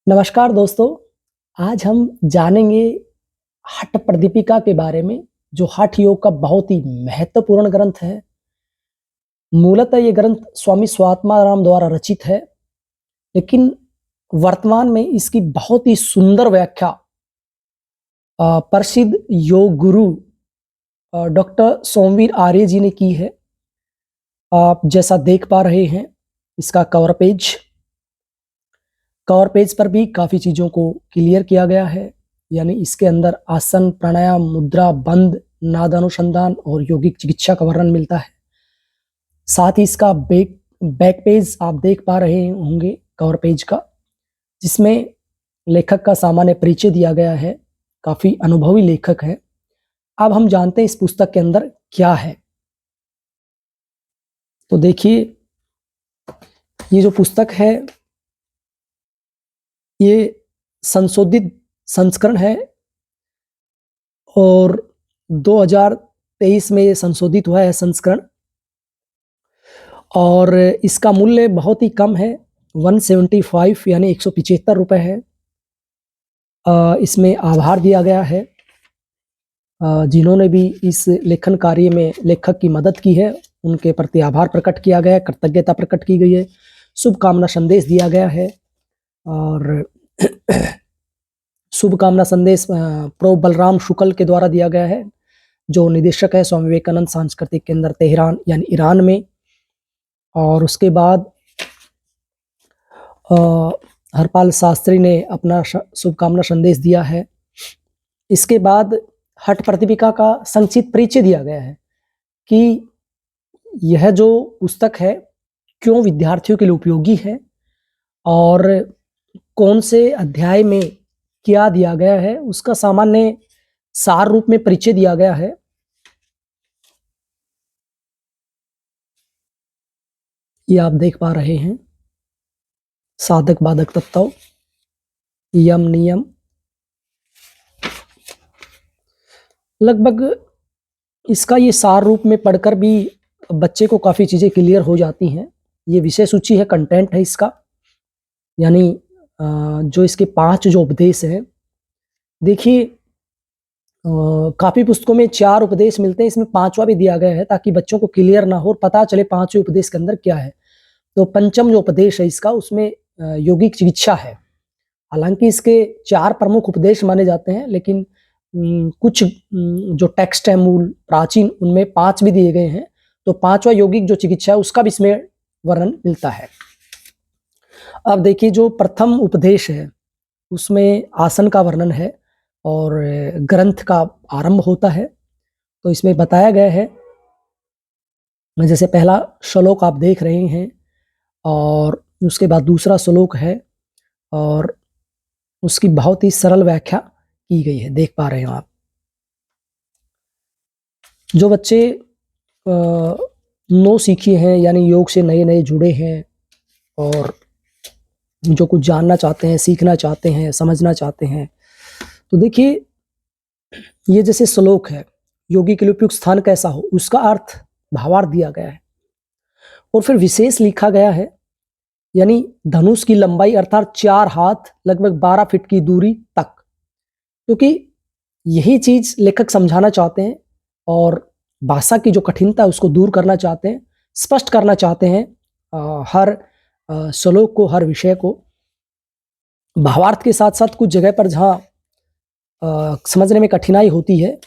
नमस्कार दोस्तों, आज हम जानेंगे हठ प्रदीपिका के बारे में, जो हठ योग का बहुत ही महत्वपूर्ण ग्रंथ है। मूलतः ये ग्रंथ स्वामी स्वात्माराम द्वारा रचित है, लेकिन वर्तमान में इसकी बहुत ही सुंदर व्याख्या प्रसिद्ध योग गुरु डॉक्टर सोमवीर आर्य जी ने की है। आप जैसा देख पा रहे हैं, इसका कवर पेज पर भी काफ़ी चीज़ों को क्लियर किया गया है। यानी इसके अंदर आसन, प्राणायाम, मुद्रा, बंद, नाद अनुसंधान और यौगिक चिकित्सा का वर्णन मिलता है। साथ ही इसका बैक पेज आप देख पा रहे होंगे कवर पेज का, जिसमें लेखक का सामान्य परिचय दिया गया है। काफ़ी अनुभवी लेखक है। अब हम जानते हैं इस पुस्तक के अंदर क्या है। तो देखिए, ये जो पुस्तक है, ये संशोधित संस्करण है और 2023 में ये संशोधित हुआ है संस्करण, और इसका मूल्य बहुत ही कम है, 175 यानी 175 रुपये है। इसमें आभार दिया गया है। जिन्होंने भी इस लेखन कार्य में लेखक की मदद की है, उनके प्रति आभार प्रकट किया गया है, कृतज्ञता प्रकट की गई है, शुभकामना संदेश दिया गया है। और शुभकामना संदेश प्रो बलराम शुक्ल के द्वारा दिया गया है, जो निदेशक है स्वामी विवेकानंद सांस्कृतिक केंद्र तेहरान यानी ईरान में। और उसके बाद हरपाल शास्त्री ने अपना शुभकामना संदेश दिया है। इसके बाद हठ प्रदीपिका का संक्षिप्त परिचय दिया गया है कि यह जो पुस्तक है क्यों विद्यार्थियों के लिए उपयोगी है और कौन से अध्याय में क्या दिया गया है, उसका सामान्य सार रूप में परिचय दिया गया है। ये आप देख पा रहे हैं, साधक बाधक तत्व, यम नियम, लगभग इसका ये सार रूप में पढ़कर भी बच्चे को काफ़ी चीज़ें क्लियर हो जाती हैं। ये विषय सूची है, कंटेंट है इसका, यानी जो इसके 5 जो उपदेश हैं। देखिए, काफ़ी पुस्तकों में 4 उपदेश मिलते हैं, इसमें 5वां भी दिया गया है ताकि बच्चों को क्लियर ना हो और पता चले 5वें उपदेश के अंदर क्या है। तो पंचम जो उपदेश है इसका, उसमें यौगिक चिकित्सा है। हालांकि इसके 4 प्रमुख उपदेश माने जाते हैं, लेकिन कुछ जो टेक्स्ट है मूल प्राचीन, उनमें 5 भी दिए गए हैं। तो 5वां यौगिक जो चिकित्सा है उसका भी इसमें वर्णन मिलता है। अब देखिए, जो प्रथम उपदेश है उसमें आसन का वर्णन है और ग्रंथ का आरंभ होता है। तो इसमें बताया गया है, जैसे पहला श्लोक आप देख रहे हैं और उसके बाद दूसरा श्लोक है और उसकी बहुत ही सरल व्याख्या की गई है, देख पा रहे हो आप। जो बच्चे नो सीखे हैं, यानी योग से नए नए जुड़े हैं और जो कुछ जानना चाहते हैं, सीखना चाहते हैं, समझना चाहते हैं, तो देखिए, ये जैसे श्लोक है, योगी के लिए उपयुक्त स्थान कैसा हो, उसका अर्थ भावार्थ दिया गया है। और फिर विशेष लिखा गया है, यानी धनुष की लंबाई अर्थात 4 हाथ, लगभग 12 फीट की दूरी तक, क्योंकि यही चीज लेखक समझाना चाहते हैं और भाषा की जो कठिनता है उसको दूर करना चाहते हैं, स्पष्ट करना चाहते हैं हर श्लोक को, हर विषय को। भावार्थ के साथ साथ कुछ जगह पर जहाँ समझने में कठिनाई होती है,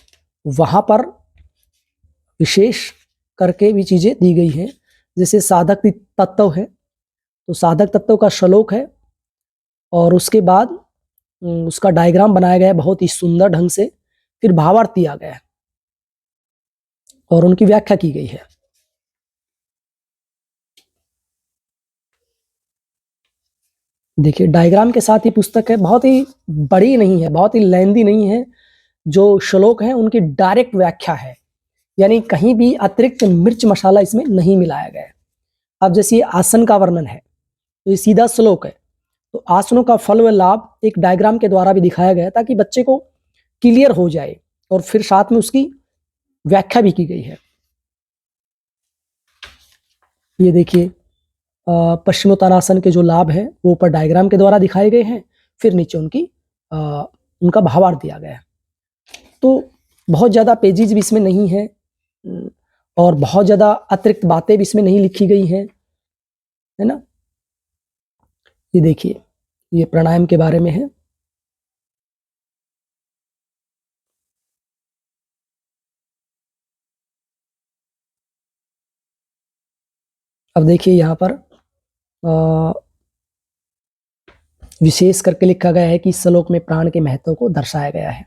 वहाँ पर विशेष करके भी चीज़ें दी गई हैं। जैसे साधक तत्व है, तो साधक तत्व का श्लोक है और उसके बाद उसका डायग्राम बनाया गया है बहुत ही सुंदर ढंग से, फिर भावार्थ दिया गया है और उनकी व्याख्या की गई है। देखिए, डायग्राम के साथ ही पुस्तक है, बहुत ही बड़ी नहीं है, बहुत ही लेंदी नहीं है। जो श्लोक है उनकी डायरेक्ट व्याख्या है, यानी कहीं भी अतिरिक्त मिर्च मसाला इसमें नहीं मिलाया गया है। अब जैसे आसन का वर्णन है, तो ये सीधा श्लोक है, तो आसनों का फल व लाभ एक डायग्राम के द्वारा भी दिखाया गया है ताकि बच्चे को क्लियर हो जाए, और फिर साथ में उसकी व्याख्या भी की गई है। ये देखिए, पश्चिमोत्तानासन के जो लाभ है वो ऊपर डायग्राम के द्वारा दिखाए गए हैं, फिर नीचे उनका भावार्थ दिया गया है। तो बहुत ज़्यादा पेजेज भी इसमें नहीं है और बहुत ज़्यादा अतिरिक्त बातें भी इसमें नहीं लिखी गई हैं, है ना। ये देखिए, ये प्राणायाम के बारे में है। अब देखिए यहाँ पर विशेष करके लिखा गया है कि इस श्लोक में प्राण के महत्व को दर्शाया गया है।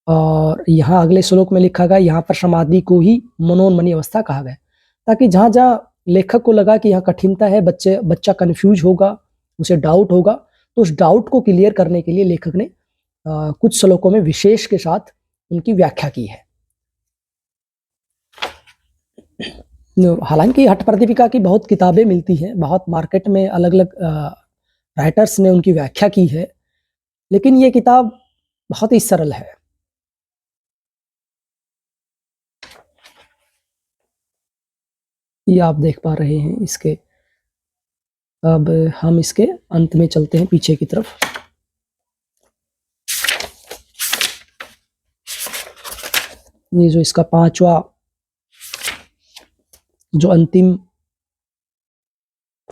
और यहाँ अगले श्लोक में लिखा गया, यहाँ पर समाधि को ही मनोन्मनी अवस्था कहा गया, ताकि जहाँ जहाँ लेखक को लगा कि यहाँ कठिनता है, बच्चा कंफ्यूज होगा, उसे डाउट होगा, तो उस डाउट को क्लियर करने के लिए लेखक ने कुछ श्लोकों में विशेष के साथ उनकी व्याख्या की है। हालांकि हठ प्रदीपिका की बहुत किताबें मिलती हैं, बहुत मार्केट में अलग अलग राइटर्स ने उनकी व्याख्या की है, लेकिन ये किताब बहुत ही सरल है। ये आप देख पा रहे हैं इसके। अब हम इसके अंत में चलते हैं, पीछे की तरफ। ये जो इसका 5वां जो अंतिम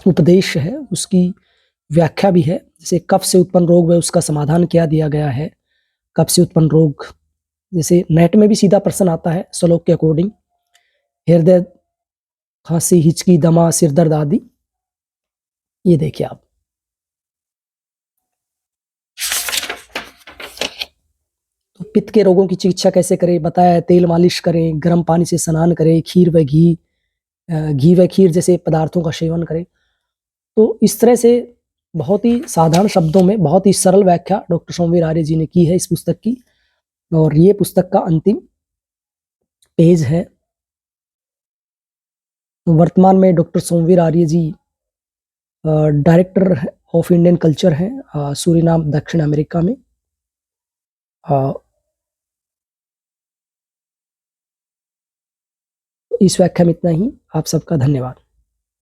उपदेश है, उसकी व्याख्या भी है। जैसे कफ से उत्पन्न रोग व उसका समाधान क्या दिया गया है। कफ से उत्पन्न रोग, जैसे नेट में भी सीधा प्रश्न आता है श्लोक के अकॉर्डिंग, हृदय, खांसी, हिचकी, दमा, सिर दर्द आदि। ये देखिए आप। तो पित्त के रोगों की चिकित्सा कैसे करें बताया है। तेल मालिश करें, गर्म पानी से स्नान करें, घी व खीर जैसे पदार्थों का सेवन करें। तो इस तरह से बहुत ही साधारण शब्दों में बहुत ही सरल व्याख्या डॉक्टर सोमवीर आर्य जी ने की है इस पुस्तक की। और ये पुस्तक का अंतिम पेज है। वर्तमान में doctor Somvir Arya ji director of Indian culture हैं सूरीनाम, दक्षिण अमेरिका में। इस व्याख्या में इतना ही। आप सबका धन्यवाद।